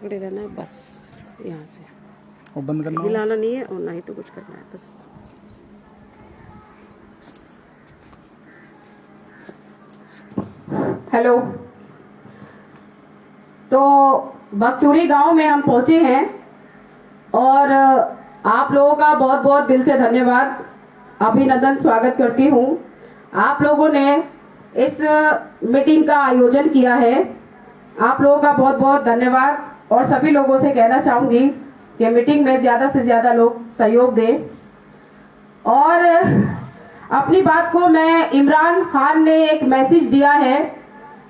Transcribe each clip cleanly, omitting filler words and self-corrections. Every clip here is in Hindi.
पकड़े रहना है बस, यहाँ से और बंद करना हिलाना नहीं है और ना ही तो कुछ करना है बस। हेलो, तो बकचूरी गांव में हम पहुंचे हैं और आप लोगों का बहुत बहुत दिल से धन्यवाद, अभिनंदन, स्वागत करती हूं। आप लोगों ने इस मीटिंग का आयोजन किया है, आप लोगों का बहुत बहुत धन्यवाद। और सभी लोगों से कहना चाहूंगी कि मीटिंग में ज्यादा से ज्यादा लोग सहयोग दें। और अपनी बात को मैं, इमरान खान ने एक मैसेज दिया है,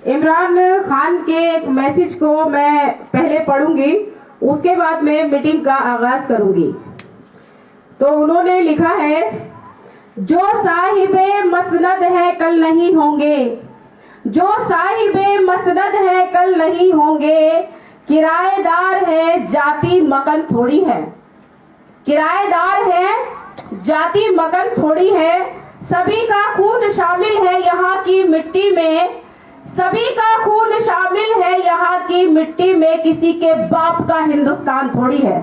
इमरान खान के एक मैसेज को मैं पहले पढ़ूंगी, उसके बाद मैं मीटिंग का आगाज करूंगी। तो उन्होंने लिखा है, जो साहिबे मसनद है कल नहीं होंगे, जो साहिबे मसनद है कल नहीं होंगे, किराएदार है जाति मकान थोड़ी है, किराएदार है जाति मकान थोड़ी है, सभी का खून शामिल है यहाँ की मिट्टी में, सभी का खून शामिल है यहाँ की मिट्टी में, किसी के बाप का हिंदुस्तान थोड़ी है।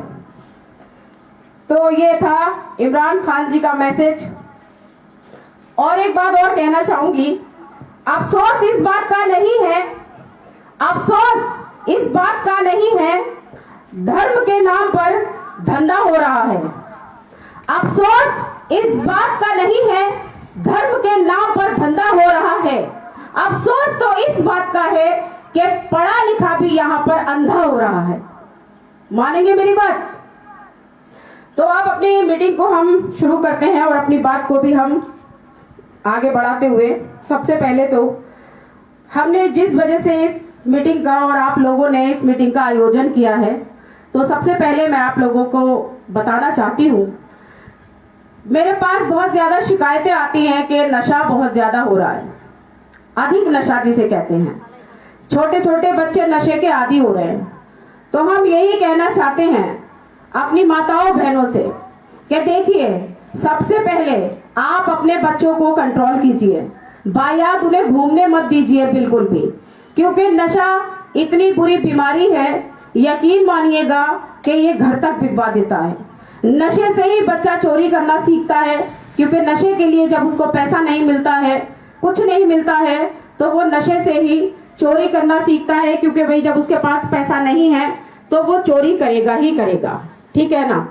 तो ये था इमरान खान जी का मैसेज। और एक बात और कहना चाहूंगी, अफसोस इस बात का नहीं है, अफसोस इस बात का नहीं है, धर्म के नाम पर धंधा हो रहा है। अफसोस इस बात का नहीं है, धर्म के नाम पर धंधा हो रहा है। अफसोस तो इस बात का है कि पढ़ा लिखा भी यहाँ पर अंधा हो रहा है। मानेंगे मेरी बात? तो अब अपनी मीटिंग को हम शुरू करते हैं और अपनी बात को भी हम आगे बढ़ाते हुए, सबसे पहले तो हमने जिस वजह से इस मीटिंग का और आप लोगों ने इस मीटिंग का आयोजन किया है, तो सबसे पहले मैं आप लोगों को बताना चाहती हूँ, मेरे पास बहुत ज्यादा शिकायतें आती हैं कि नशा बहुत ज्यादा हो रहा है, अधिक नशा जिसे कहते हैं, छोटे छोटे बच्चे नशे के आदी हो रहे हैं। तो हम यही कहना चाहते हैं अपनी माताओं बहनों से कि देखिए, सबसे पहले आप अपने बच्चों को कंट्रोल कीजिए, बायात उन्हें घूमने मत दीजिए बिल्कुल भी, क्योंकि नशा इतनी बुरी बीमारी है, यकीन मानिएगा कि ये घर तक भिजवा देता है। नशे से ही बच्चा चोरी करना सीखता है, क्योंकि नशे के लिए जब उसको पैसा नहीं मिलता है, कुछ नहीं मिलता है, तो वो नशे से ही चोरी करना सीखता है, क्योंकि भाई जब उसके पास पैसा नहीं है तो वो चोरी करेगा ही करेगा, ठीक है ना।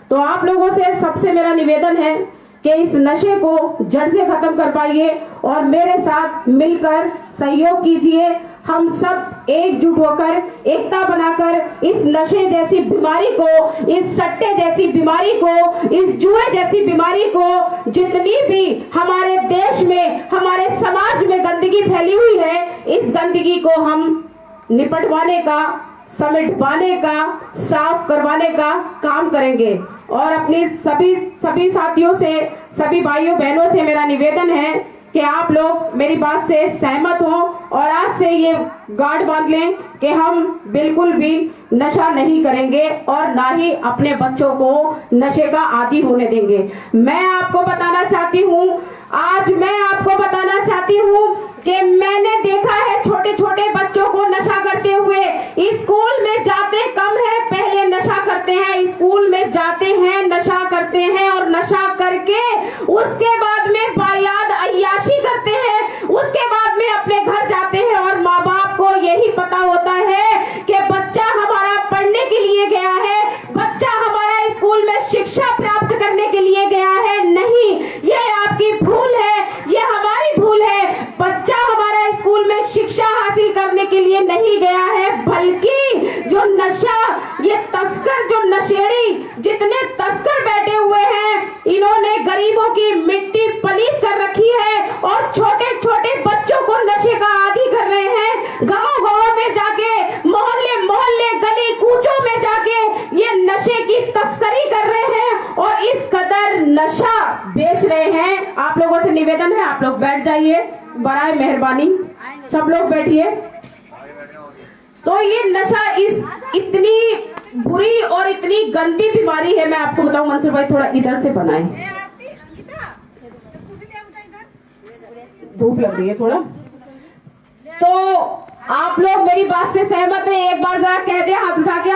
तो आप लोगों से सबसे मेरा निवेदन है कि इस नशे को जड़ से खत्म कर पाइए और मेरे साथ मिलकर सहयोग कीजिए। हम सब एकजुट होकर, एकता बनाकर इस नशे जैसी बीमारी को, इस सट्टे जैसी बीमारी को, इस जुए जैसी बीमारी को, जितनी भी हमारे देश में, हमारे समाज में गंदगी फैली हुई है, इस गंदगी को हम निपटवाने का, समेटवाने का, साफ करवाने का काम करेंगे। और अपने सभी साथियों से, सभी भाइयों बहनों से मेरा निवेदन है कि आप लोग मेरी बात से सहमत हों और आज से ये गार्ड बांध लें कि हम बिल्कुल भी नशा नहीं करेंगे और ना ही अपने बच्चों को नशे का आदी होने देंगे। मैं आपको बताना चाहती हूँ, आज मैं आपको बताना चाहती हूँ कि मैंने देखा है छोटे छोटे बच्चों को नशा करते हुए। स्कूल में जाते कम है, पहले नशा करते हैं, स्कूल में जाते हैं, नशा करते हैं और नशा करके उसके बाद में बायाद अय्याशी करते हैं, उसके बाद में अपने घर जाते हैं और माँ बाप को यही पता होता है कि बच्चा हमारा पढ़ने के लिए गया है, बच्चा हमारा स्कूल में शिक्षा प्राप्त करने के लिए गया है। नहीं, ये आपकी भूल है, ये हमारी भूल है। बच्चा हमारा स्कूल में शिक्षा हासिल करने के लिए नहीं गया है, बल्कि जो नशा, ये तस्कर, जो नशेड़ी, जितने तस्कर बैठे हुए हैं, इन्होंने गरीबों की मिट्टी पलीत कर रखी है और छोटे छोटे बच्चों को नशे का आदी कर रहे हैं। गांव गांव में जाके, मोहल्ले मोहल्ले, गली कूचों में जाके ये नशे की तस्करी कर रहे हैं और इस कदर नशा बेच रहे हैं। आप लोगों से निवेदन है, आप लोग बैठ जाइए, बराए मेहरबानी, सब लोग बैठिए। तो ये नशा इतनी बुरी और इतनी गंदी बीमारी है, मैं आपको बताऊं। मंसूर भाई थोड़ा इधर से बनाए, धूप लग रही है थोड़ा। तो आप लोग मेरी बात से सहमत है? एक बार जरा कह दे, हाथ उठा के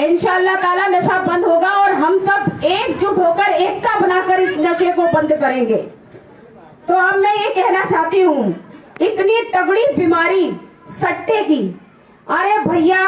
इंशाअल्लाह ताला नशा बंद होगा और हम सब एकजुट होकर एकता बनाकर इस नशे को बंद करेंगे। तो अब मैं ये कहना चाहती हूँ, इतनी तगड़ी बीमारी सट्टे की, अरे भैया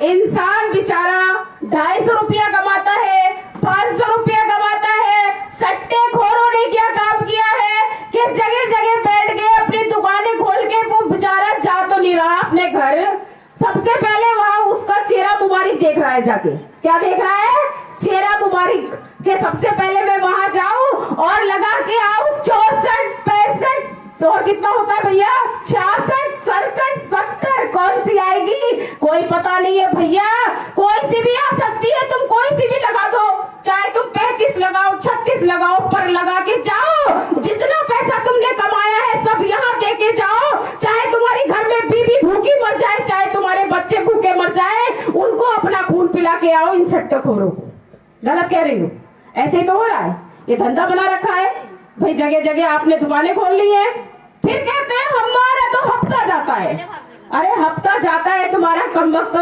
इंसान बेचारा 250 रुपया कमाता है, 500 रुपया कमाता है, सट्टे खोरों ने क्या काम किया है कि जगह जगह बैठ गए अपनी दुकानें खोल के, वो बेचारा जा तो नहीं रहा अपने घर, सबसे पहले वहाँ उसका चेहरा मुबारक देख रहा है, जाके क्या देख रहा है, चेहरा मुबारक के सबसे पहले मैं वहां जाऊं और लगा के आऊं 64 65, तो और कितना होता है भैया, 66 67 70, कौन सी आएगी कोई पता नहीं है भैया, कोई सी भी आ सकती है, तुम कोई सी भी लगा दो, चाहे तुम 35 लगाओ 36 लगाओ, पर लगा के जाओ, जितना पैसा तुमने कमाया है सब यहाँ दे के जाओ, चाहे तुम्हारी घर में बीवी भूखी मर जाए, चाहे तुम्हारे बच्चे भूखे मर जाए, उनको अपना खून पिला के आओ इन सट्टेखोरों को। गलत कह रही हूँ, ऐसे ही तो हो रहा है, ये धंधा बना रखा है भाई, जगह जगह आपने दुकानें खोल ली है, फिर कहते हैं हमारा तो हफ्ता जाता है, अरे हफ्ता जाता है तुम्हारा कम वक्त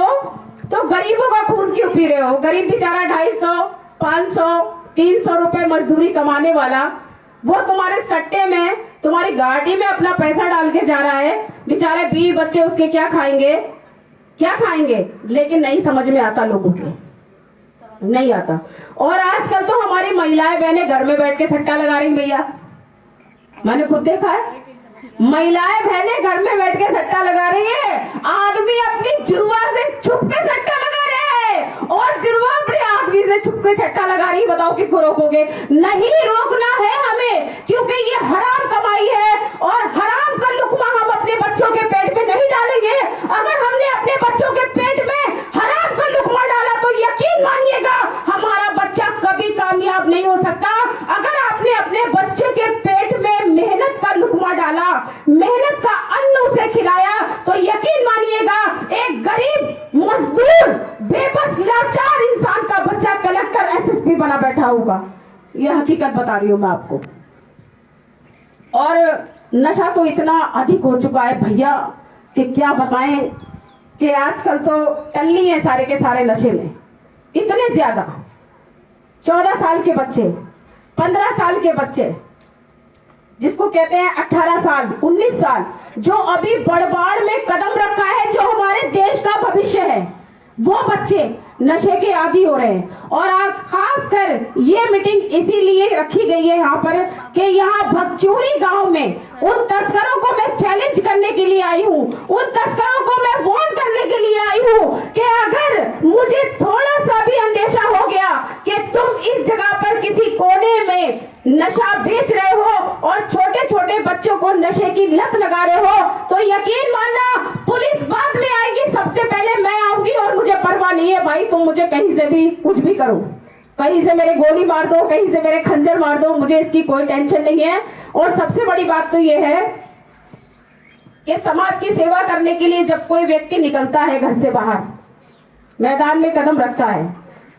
तो गरीबों का खून क्यों पी रहे हो? गरीब बेचारा 250 500 300 रुपए मजदूरी कमाने वाला, वो तुम्हारे सट्टे में तुम्हारी गाड़ी में अपना पैसा डाल के जा रहा है, बेचारे 20 बच्चे उसके क्या खाएंगे, क्या खाएंगे, लेकिन नहीं समझ में आता लोगों के, नहीं आता। और आजकल तो हमारी महिलाएं बहनें घर में बैठ के सट्टा लगा रही भैया, मैंने खुद देखा है, महिलाएं बहनें घर में बैठ के सट्टा लगा रही है, आदमी अपनी जुड़वा से छुप के सट्टा लगा रहे हैं और जुड़वा अपने आदमी से छुप के सट्टा लगा रही, बताओ किसको रोकोगे? नहीं रोकना है हमें, क्योंकि ये हराम कमाई है और हराम का लुकमा हम अपने बच्चों के पेट में नहीं डालेंगे। अगर हमने अपने बच्चों के पेट में हराम का लुकमा डाला तो यकीन मानिएगा हमारा बच्चा कभी कामयाब नहीं हो सकता। अगर आपने अपने बच्चे के पेट में मेहनत का लुकमा डाला, मेहनत का अन्न उसे खिलाया, तो यकीन मानिएगा एक गरीब मजदूर बेबस लाचार इंसान का बच्चा कलेक्टर एसएसपी बना बैठा होगा, यह हकीकत बता रही हूं मैं आपको। और नशा तो इतना अधिक हो चुका है भैया कि क्या बताएं, कि आजकल तो टल्ली है सारे के सारे नशे में, इतने ज्यादा 14 साल के बच्चे, 15 साल के बच्चे, जिसको कहते हैं 18 साल 19 साल, जो अभी बड़बाड़ में कदम रखा है, जो हमारे देश का भविष्य है, वो बच्चे नशे के आदी हो रहे हैं। और आज खासकर ये मीटिंग इसीलिए रखी गई है यहाँ पर कि यहाँ भगचूरी गांव में उन तस्करों को मैं चैलेंज करने के लिए आई हूँ, उन तस्करों को मैं वार्न करने के लिए आई हूँ कि अगर मुझे थोड़ा सा भी अंदेशा हो गया कि तुम इस जगह पर किसी कोने में नशा बेच रहे हो और छोटे छोटे बच्चों को नशे की लत लगा रहे हो, तो यकीन मानना पुलिस बाद में आएगी, सबसे पहले मैं आऊंगी और मुझे परवाह नहीं है भाई, तुम मुझे कहीं से भी कुछ भी करो, कहीं से मेरे गोली मार दो, कहीं से मेरे खंजर मार दो, मुझे इसकी कोई टेंशन नहीं है। और सबसे बड़ी बात तो ये है कि समाज की सेवा करने के लिए जब कोई व्यक्ति निकलता है घर से बाहर, मैदान में कदम रखता है,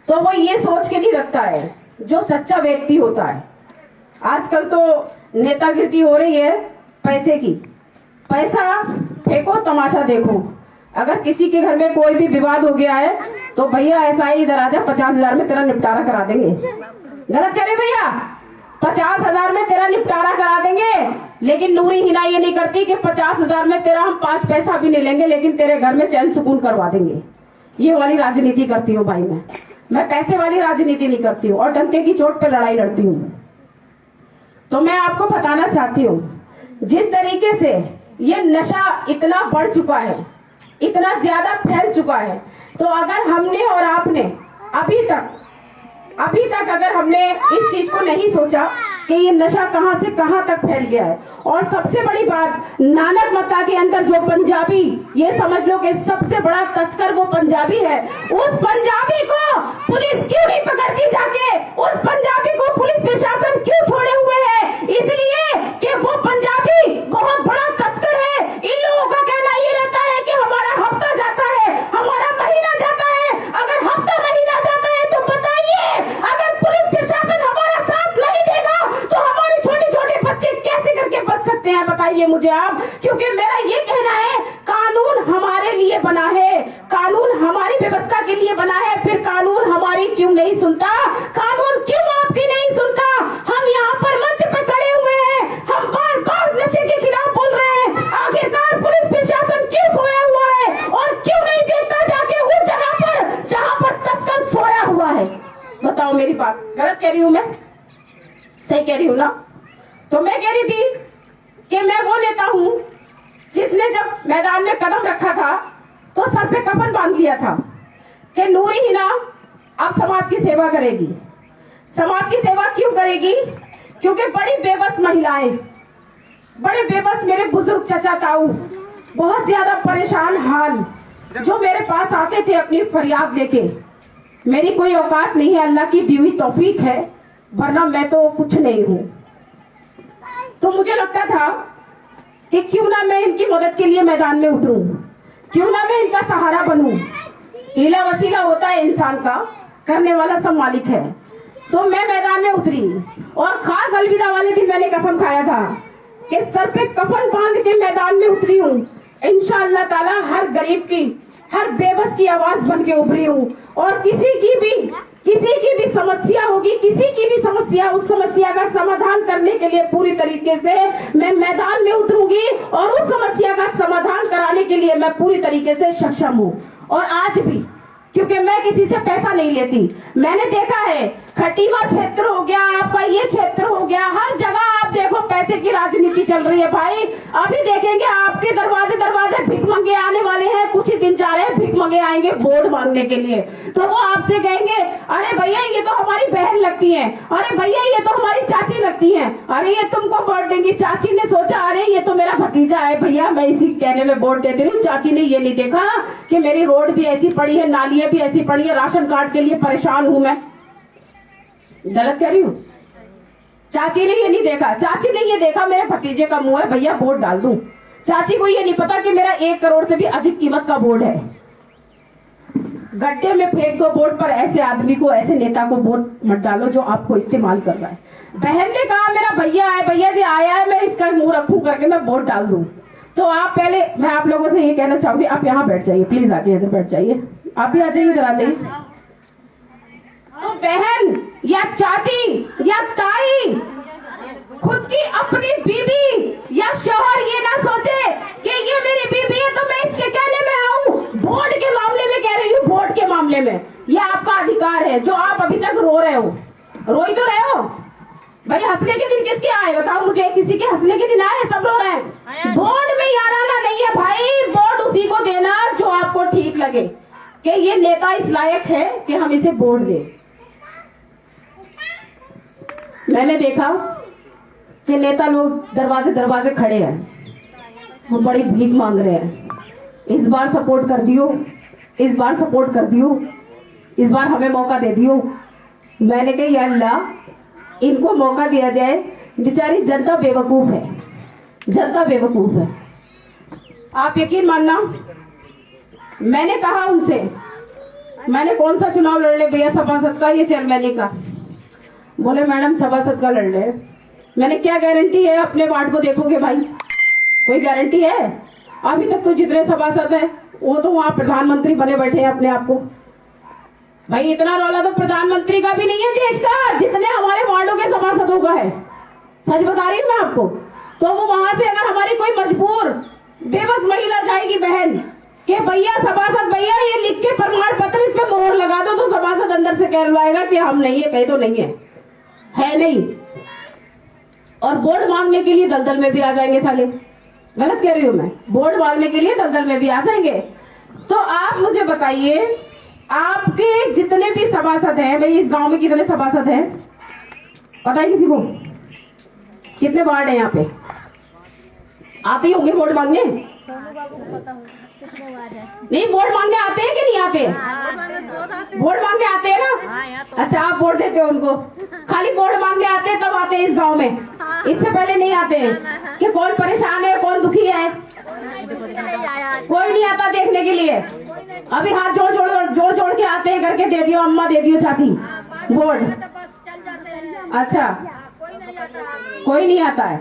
तो वो ये सोच के नहीं रखता है, जो सच्चा व्यक्ति होता है। आजकल तो नेतागिरी हो रही है पैसे की, पैसा फेंको तमाशा देखो। अगर किसी के घर में कोई भी विवाद हो गया है तो भैया ऐसा ही इधर आजा, 50,000 में तेरा निपटारा करा देंगे। गलत कह रहे भैया, 50,000 में तेरा निपटारा करा देंगे। लेकिन नूरी हिना ये नहीं करती कि 50,000 में तेरा हम 5 पैसा भी नहीं लेंगे, लेकिन तेरे घर में चैन सुकून करवा देंगे। ये वाली राजनीति करती हूँ भाई मैं पैसे वाली राजनीति नहीं करती हूँ और डंके की चोट पे लड़ाई लड़ती हूँ। तो मैं आपको बताना चाहती हूँ, जिस तरीके से ये नशा इतना बढ़ चुका है, इतना ज्यादा फैल चुका है, तो अगर हमने और आपने अभी तक अगर हमने इस चीज को नहीं सोचा कि ये नशा कहां से कहां तक फैल गया है। और सबसे बड़ी बात, नानक मत्ता के अंदर जो पंजाबी, ये समझ लो कि सबसे बड़ा तस्कर वो पंजाबी है, उस पंजाबी को पुलिस क्यों नहीं पकड़ती जाके, उस पंजाबी को पुलिस प्रशासन क्यों छोड़े हुए है? इसलिए कि वो पंजाबी बहुत बड़ा तस्कर है। इन लोगों का कहना ये रहता है कि हमारा हफ्ता जाता है, हमारा महीना जाता है। अगर हफ्ता महीना जाता है तो बताइए, अगर पुलिस प्रशासन हमारा साथ नहीं देगा तो हमारे छोटे छोटे बच्चे कैसे करके बच सकते हैं, बताइए मुझे आप। क्योंकि मेरा ये कहना है, कानून हमारे लिए बना है, कानून हमारी व्यवस्था के लिए बना है, फिर कानून हमारी क्यों नहीं सुनता? कानून क्यों आपकी नहीं सुनता? हम यहाँ पर मंच पे खड़े हुए हैं, हम बार बार नशे के खिलाफ बोल रहे हैं, आखिरकार पुलिस प्रशासन क्यों सोया हुआ है और क्यों नहीं देखता जाके उस जगह पर जहाँ पर तस्कर सोया हुआ है? बताओ, मेरी बात गलत कह रही हूँ मैं? सही कह रही हूँ ना? तो मैं कह रही थी कि मैं वो नेता हूँ जिसने जब मैदान में कदम रखा था तो सर पे कफन बांध लिया था कि नूरी हिना अब समाज की सेवा करेगी। समाज की सेवा क्यों करेगी? क्योंकि बड़ी बेबस महिलाएं, बड़े बेबस मेरे बुजुर्ग चचा ताऊ, बहुत ज्यादा परेशान हाल, जो मेरे पास आते थे अपनी फरियाद लेके। मेरी कोई औकात नहीं है, अल्लाह की दी हुई तौफीक है, वरना मैं तो कुछ नहीं हूँ। तो मुझे लगता था कि क्यों ना मैं इनकी मदद के लिए मैदान में उतरूं, क्यों ना मैं इनका सहारा बनूं। हीला वसीला होता है इंसान का, करने वाला सब मालिक है। तो मैं मैदान में उतरी और खास अलविदा वाले दिन मैंने कसम खाया था कि सर पे कफन बांध के मैदान में उतरी हूँ। इंशाअल्लाह ताला हर गरीब की, हर बेबस की आवाज बन के उभरी हूँ और किसी की भी समस्या होगी, किसी की भी समस्या, उस समस्या का समाधान करने के लिए पूरी तरीके से मैं मैदान में उतरूंगी और उस समस्या का समाधान कराने के लिए मैं पूरी तरीके से सक्षम हूँ। और आज भी, क्योंकि मैं किसी से पैसा नहीं लेती। मैंने देखा है, खटीमा क्षेत्र हो गया, आपका ये क्षेत्र हो गया, हर जगह आप देखो पैसे की राजनीति चल रही है भाई। अभी देखेंगे आपके दरवाजे दरवाजे भिख मंगे आने वाले हैं, कुछ ही दिन जा रहे हैं, भिख मंगे आएंगे वोट मांगने के लिए। तो वो आपसे कहेंगे, अरे भैया ये तो हमारी बहन लगती है, अरे भैया ये तो हमारी चाची लगती है, अरे ये तुमको वोट देंगी। चाची ने सोचा अरे ये तो मेरा भतीजा है, भैया मैं इसी कहने में वोट दे रही हूँ। चाची ने ये नहीं देखा कि मेरी रोड भी ऐसी पड़ी है, नालियां भी ऐसी पड़ी है, राशन कार्ड के लिए परेशान हूँ मैं। गलत कह रही हूँ? चाची ने ये नहीं देखा, चाची ने ये देखा मेरे भतीजे का मुंह है, भैया वोट डाल दूं। चाची को ये नहीं पता कि मेरा 1 करोड़ से भी अधिक कीमत का वोट है। गड्ढे में फेंक दो वोट पर ऐसे आदमी को, ऐसे नेता को वोट मत डालो जो आपको इस्तेमाल कर रहा है। बहन ने कहा मेरा भैया है, भैया जी आया है, मैं इसका मुंह रखूं करके मैं वोट डाल दूं। तो आप पहले, मैं आप लोगों से ये कहना चाहूंगी, आप यहाँ बैठ जाइए प्लीज, आके इधर बैठ जाइए, आप भी आ जाइए, इधर आ जाइए। तो बहन या चाची या ताई खुद की अपनी बीवी या शौहर ये ना सोचे कि ये मेरी बीवी है तो मैं इसके कहने में आऊं। वोट के मामले में कह रही हूँ, वोट के मामले में ये आपका अधिकार है। जो आप अभी तक रो रहे हो, रो ही तो रहे हो भाई। हंसने के दिन किसके आए बताओ मुझे? किसी के हंसने के दिन आए? सब रो रहे हैं। वोट में याराना नहीं है भाई, वोट उसी को देना जो आपको ठीक लगे कि ये नेता इस लायक है कि हम इसे वोट दें। मैंने देखा कि नेता लोग दरवाजे दरवाजे खड़े हैं, वो बड़ी भीख मांग रहे हैं, इस बार सपोर्ट कर दियो, इस बार सपोर्ट कर दियो, इस बार हमें मौका दे दियो। मैंने कहा या अल्लाह इनको मौका दिया जाए, बेचारी जनता बेवकूफ है, जनता बेवकूफ है। आप यकीन मानना, मैंने कहा उनसे, मैंने कौन सा चुनाव लड़ ले भैया, सभासद का या चेयरमैन का? बोले मैडम सभासद का लड़ ले। मैंने क्या गारंटी है अपने वार्ड को देखोगे भाई? कोई गारंटी है? अभी तक तो जितने सभासद है वो तो वहां प्रधानमंत्री बने बैठे हैं अपने आप को। भाई इतना रौला तो प्रधानमंत्री का भी नहीं है देश का, जितने हमारे वार्डों के सभासदों का है। सच बता रही हूँ मैं आपको। तो वो वहां से अगर हमारी कोई मजबूर बेबस महिला जाएगी बहन कि भैया सभासद भैया ये लिख के प्रमाण पत्र इस पे मोहर लगा दो, तो सभासद अंदर से कहलवाएगा कि हम नहीं है, कहीं तो नहीं है नहीं। और वोट मांगने के लिए दलदल में भी आ जाएंगे साले। गलत कह रही हूँ मैं? वोट मांगने के लिए दलदल में भी आ जाएंगे। तो आप मुझे बताइए, आपके जितने भी सभासद हैं, भाई इस गांव में कितने सभासद हैं पता है किसी को? कितने वार्ड है यहाँ पे? आप ही होंगे वोट मांगने? नहीं, वोट मांगने आते हैं कि नहीं आते? वोट मांगने आते हैं ना? अच्छा, आप वोट देते हो उनको? खाली वोट मांगने आते हैं तब आते हैं इस गांव में, इससे पहले नहीं आते हैं कि कौन परेशान है, कौन दुखी है? कोई नहीं आता देखने के लिए। अभी हाथ जोड़ जोड़ के आते हैं करके दे दियो अम्मा, दे दियो चाची वोट। अच्छा, कोई नहीं आता है।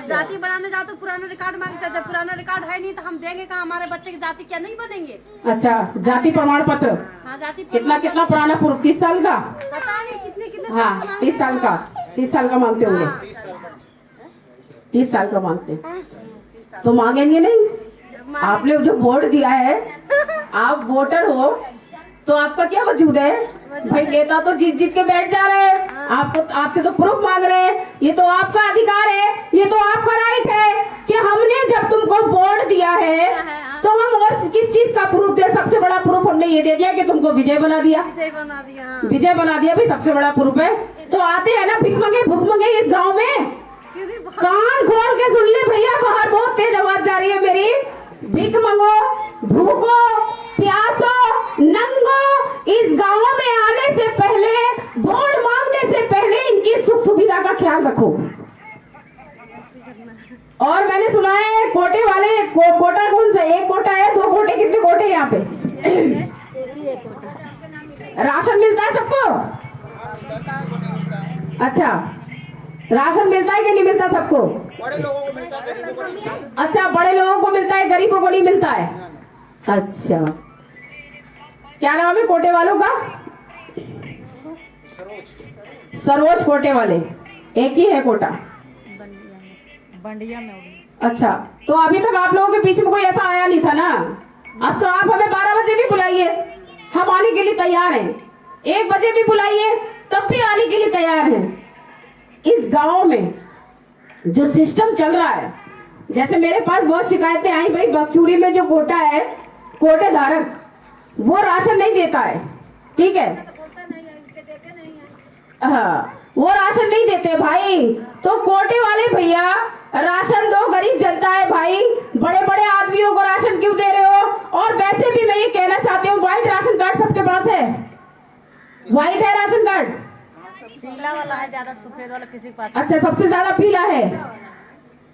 जाति बनाने जाओ तो पुराना रिकॉर्ड मांगते हैं, जब पुराना रिकॉर्ड है नहीं तो हम देंगे कहाँ, हमारे बच्चे की जाति क्या नहीं बनेंगे। अच्छा, जाति प्रमाण पत्र हाँ, जाति कितना कितना पुराना प्रूफ? 30 साल का? पता नहीं कितने कितने हाँ, 30 साल का, 30 साल का मांगते होंगे। 30 साल का मांगते तो मांगेंगे नहीं। आपने जो वोट दिया है, आप वोटर हो, तो आपका क्या वजूद है भाई? नेता तो जीत जीत के बैठ जा रहे हैं, आपको आपसे तो प्रूफ मांग रहे हैं। ये तो आपका अधिकार है, ये तो आपका राइट है कि हमने जब तुमको वोट दिया है तो हम और किस चीज का प्रूफ दे? सबसे बड़ा प्रूफ हमने ये दे दिया कि तुमको विजय बना दिया। विजय बना दिया भी सबसे बड़ा प्रूफ है। तो आते हैं ना भिखमंगे भुखमंगे इस गाँव में, कान खोल के सुन ले भैया, बाहर बहुत तेज आवाज जा रही है मेरी। भीख मंगो, भूखो, प्यासो, नंगो, इस गांव में आने से पहले, वोट मांगने से पहले इनकी सुख सुविधा का ख्याल रखो। और मैंने सुना है कोटे वाले कोटा कौन सा? एक कोटा है, 2 कोटे? कितने कोटे हैं यहाँ पे? राशन मिलता है सबको? अच्छा, राशन मिलता है कि नहीं मिलता सबको? बड़े लोगों को मिलता है, गरीबों को नहीं। अच्छा, बड़े लोगों को मिलता है, गरीबों को नहीं मिलता है। अच्छा, क्या नाम है कोटे वालों का? सरोज कोटे वाले, एक ही है कोटा बंडिया में। अच्छा, तो अभी तक आप लोगों के बीच में कोई ऐसा आया नहीं था ना? अब तो आप हमें 12 बजे भी बुलाइए, हम आने के लिए तैयार हैं। 1 बजे भी बुलाइए, तब भी आने के लिए तैयार हैं। इस गांव में जो सिस्टम चल रहा है, जैसे मेरे पास बहुत शिकायतें आई भाई, बकचूड़ी में जो कोटा है, कोटे धारक वो राशन नहीं देता है, ठीक है? हाँ, वो राशन नहीं देते भाई। तो कोटे वाले भैया राशन दो, गरीब जनता है भाई, बड़े बड़े आदमियों को राशन क्यों दे रहे हो? और वैसे भी मैं ये कहना चाहती हूँ, व्हाइट राशन कार्ड सबके पास है? व्हाइट है राशन कार्ड? पीला वाला है ज्यादा, सफेद वाला किसी के पास। अच्छा, सबसे ज्यादा पीला है,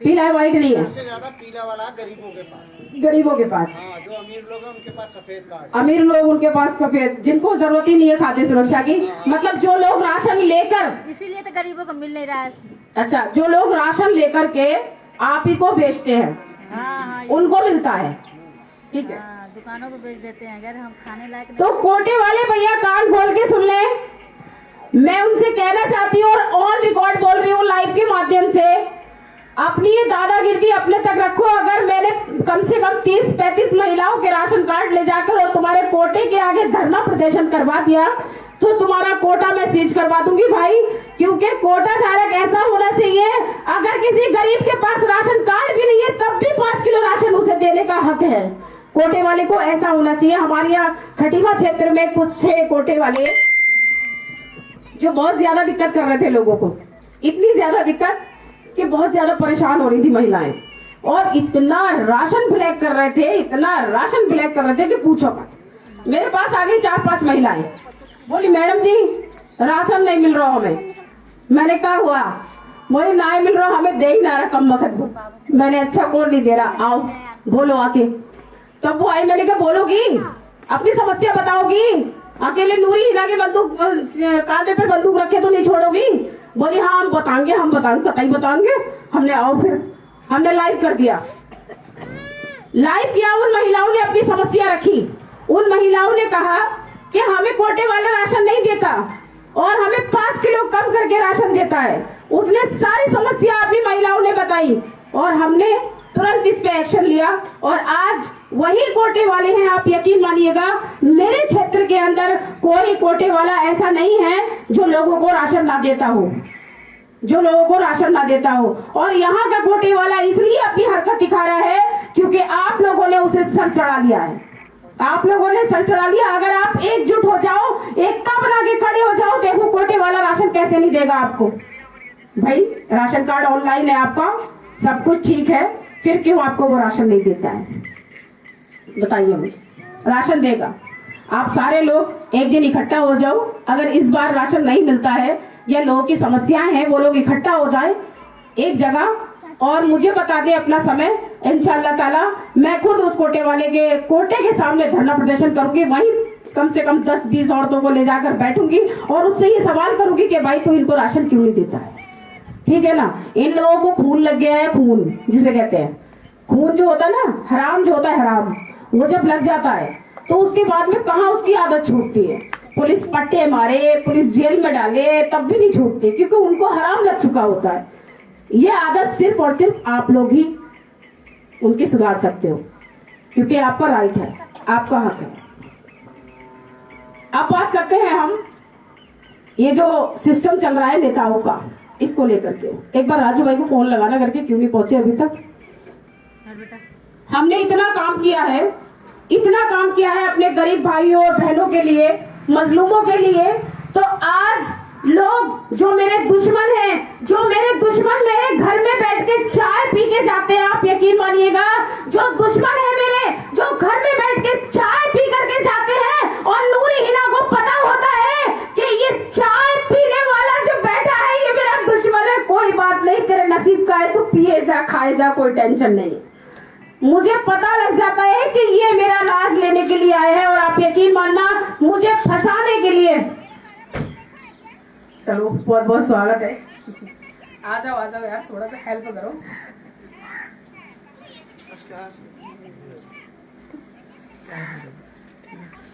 पीला है, व्हाइट नहीं है। सबसे ज्यादा पीला वाला गरीबों के पास। गरीबों के पास? हाँ, जो अमीर लोग हैं उनके पास सफेद कार्ड। अमीर लोग उनके पास सफेद, जिनको जरूरत ही नहीं है खाद्य सुरक्षा की। मतलब जो लोग राशन लेकर, इसीलिए तो गरीबों को मिल नहीं रहा है। अच्छा, जो लोग राशन लेकर के आप ही को बेचते हैं, हाँ, उनको मिलता है, ठीक है? दुकानों को बेच देते हैं, अगर हम खाने लायक नहीं। तो कोटे वाले भैया कान खोल के सुन ले, मैं उनसे कहना चाहती हूँ और रिकॉर्ड बोल रही हूँ लाइव के माध्यम से, अपनी ये दादागिरी अपने तक रखो। अगर मैंने कम से कम 30-35 महिलाओं के राशन कार्ड ले जाकर और तुम्हारे कोटे के आगे धरना प्रदर्शन करवा दिया तो तुम्हारा कोटा मैं सीज करवा दूंगी भाई। क्योंकि कोटा धारक ऐसा होना चाहिए, अगर किसी गरीब के पास राशन कार्ड भी नहीं है तब भी 5 किलो राशन उसे देने का हक है। कोटे वाले को ऐसा होना चाहिए। हमारे यहाँ खटीमा क्षेत्र में कुछ थे कोटे वाले जो बहुत ज्यादा दिक्कत कर रहे थे लोगों को, इतनी ज्यादा दिक्कत कि बहुत ज्यादा परेशान हो रही थी महिलाएं, और इतना राशन ब्लैक कर रहे थे, इतना राशन ब्लैक कर रहे थे कि पूछो मत। मेरे पास आ गई 4-5 महिलाएं, बोली मैडम जी राशन नहीं मिल रहा हमें। मैंने कहा हुआ, बोली नहीं मिल रहा, हमें दे ही ना रहा कम वक्त। मैंने अच्छा कौन नहीं दे रहा, आओ बोलो आके। तब वो आई, मैंने कहा बोलोगी, अपनी समस्या बताओगी, अकेले नूरी हिला के बंदूक कांधे पे बंदूक रखे तो नहीं छोड़ोगी? बोली हाँ हम बताएंगे कतई बताएंगे। हमने आओ, फिर हमने लाइव कर दिया, लाइव किया। उन महिलाओं ने अपनी समस्या रखी। उन महिलाओं ने कहा कि हमें कोटे वाला राशन नहीं देता और हमें 5 किलो कम करके राशन देता है। उसने सारी समस्या अपनी महिलाओं ने बताई और हमने तुरंत इस पे एक्शन लिया और आज वही कोटे वाले हैं। आप यकीन मानिएगा, मेरे क्षेत्र के अंदर कोई कोटे वाला ऐसा नहीं है जो लोगों को राशन ना देता हो, और यहाँ का कोटे वाला इसलिए अपनी हरकत दिखा रहा है क्योंकि आप लोगों ने उसे सर चढ़ा लिया है। अगर आप एकजुट हो जाओ, एकता बना के खड़े हो जाओ, देखो कोटे वाला राशन कैसे नहीं देगा आपको। भाई राशन कार्ड ऑनलाइन है आपका, सब कुछ ठीक है, फिर क्यों आपको वो राशन नहीं देता है? बताइए मुझे। राशन देगा। आप सारे लोग एक दिन इकट्ठा हो जाओ, अगर इस बार राशन नहीं मिलता है या लोगों की समस्याएं हैं, वो लोग इकट्ठा हो जाए एक जगह और मुझे बता दे अपना समय, इंशाअल्लाह ताला मैं खुद उस कोटे के सामने धरना प्रदर्शन करूंगी। वहीं कम से कम 10-20 औरतों को ले जाकर बैठूंगी और उससे ये सवाल करूंगी कि भाई तू इनको राशन क्यों नहीं देता है? ठीक है ना। इन लोगों को खून लग गया है, खून जिसे कहते हैं खून जो होता है ना, हराम जो होता है हराम, वो जब लग जाता है तो उसके बाद में कहाँ उसकी आदत छूटती है। पुलिस पट्टे मारे, पुलिस जेल में डाले, तब भी नहीं छूटती, क्योंकि उनको हराम लग चुका होता है। ये आदत सिर्फ और सिर्फ आप लोग ही उनकी सुधार सकते हो, क्योंकि आपका राइट है, आपका हक है। अब बात करते हैं हम ये जो सिस्टम चल रहा है नेताओं का, इसको लेकर के। एक बार राजू भाई को फोन लगाना करके, क्यों नहीं पहुंचे अभी तक। हमने इतना काम किया है, इतना काम किया है अपने गरीब भाइयों और बहनों के लिए, मजलूमों के लिए। तो आज लोग जो मेरे दुश्मन हैं, जो मेरे दुश्मन मेरे घर में बैठ के चाय पी के जाते हैं, आप यकीन मानिएगा, जो दुश्मन है मेरे, जो घर में बैठ के चाय पी करके जाते हैं, और नूरी हिना को पता होता है कि ये चाय पीने वाला जो बैठा है ये मेरा दुश्मन है। कोई बात नहीं, तेरे नसीब का है तो पिए जा, खाए जा, कोई टेंशन नहीं। मुझे पता लग जाता है कि ये मेरा लाज लेने के लिए आए हैं, और आप यकीन मानना मुझे फंसाने के लिए। चलो बहुत बहुत स्वागत है। आ जाओ यार, थोड़ा सा हेल्प करो।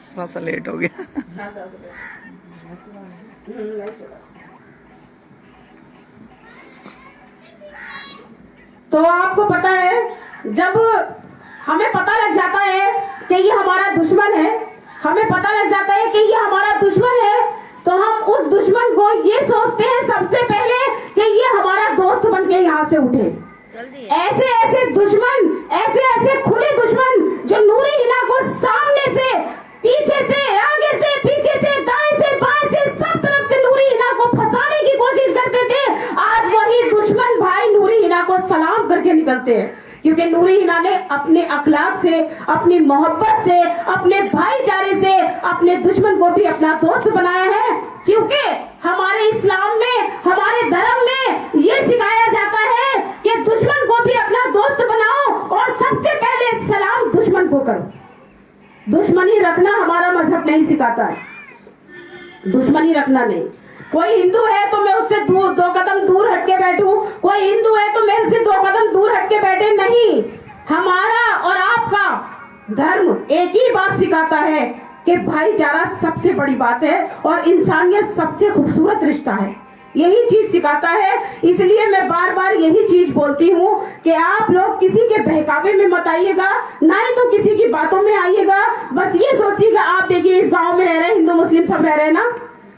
थोड़ा सा लेट हो गया। तो आपको पता है, जब हमें पता लग जाता है कि ये हमारा दुश्मन है, हमें पता लग जाता है कि ये हमारा दुश्मन है, तो हम उस दुश्मन को ये सोचते हैं सबसे पहले कि ये हमारा दोस्त बन के यहाँ से उठे। ऐसे ऐसे दुश्मन, ऐसे ऐसे खुले दुश्मन जो नूरी हिना को सामने से, पीछे से, आगे से, पीछे से, दाएं से, बाएं से, सब तरफ से नूरी हिना को फंसाने की कोशिश करते थे, आज वही दुश्मन भाई नूरी हिना को सलाम करके निकलते हैं। क्योंकि नूरी हिना ने अपने अखलाक से, अपनी मोहब्बत से, अपने भाईचारे से अपने दुश्मन को भी अपना दोस्त बनाया है। क्योंकि हमारे इस्लाम में, हमारे धर्म में ये सिखाया जाता है कि दुश्मन को भी अपना दोस्त बनाओ, और सबसे पहले सलाम दुश्मन को करो। दुश्मनी रखना हमारा मजहब नहीं सिखाता है, दुश्मनी रखना नहीं। कोई हिंदू है तो मैं उससे दो कदम दूर हटके बैठूं, कोई हिंदू है तो मेरे से 2 कदम दूर हटके बैठे, नहीं। हमारा और आपका धर्म एक ही बात सिखाता है कि भाईचारा सबसे बड़ी बात है और इंसानियत सबसे खूबसूरत रिश्ता है, यही चीज सिखाता है। इसलिए मैं बार बार यही चीज बोलती हूँ कि आप लोग किसी के बहकावे में मत आइएगा, ना ही तो किसी की बातों में आइएगा। बस ये सोचिएगा, आप देखिए इस गांव में रह रहे हैं, हिंदू मुस्लिम सब रह रहे हैं ना,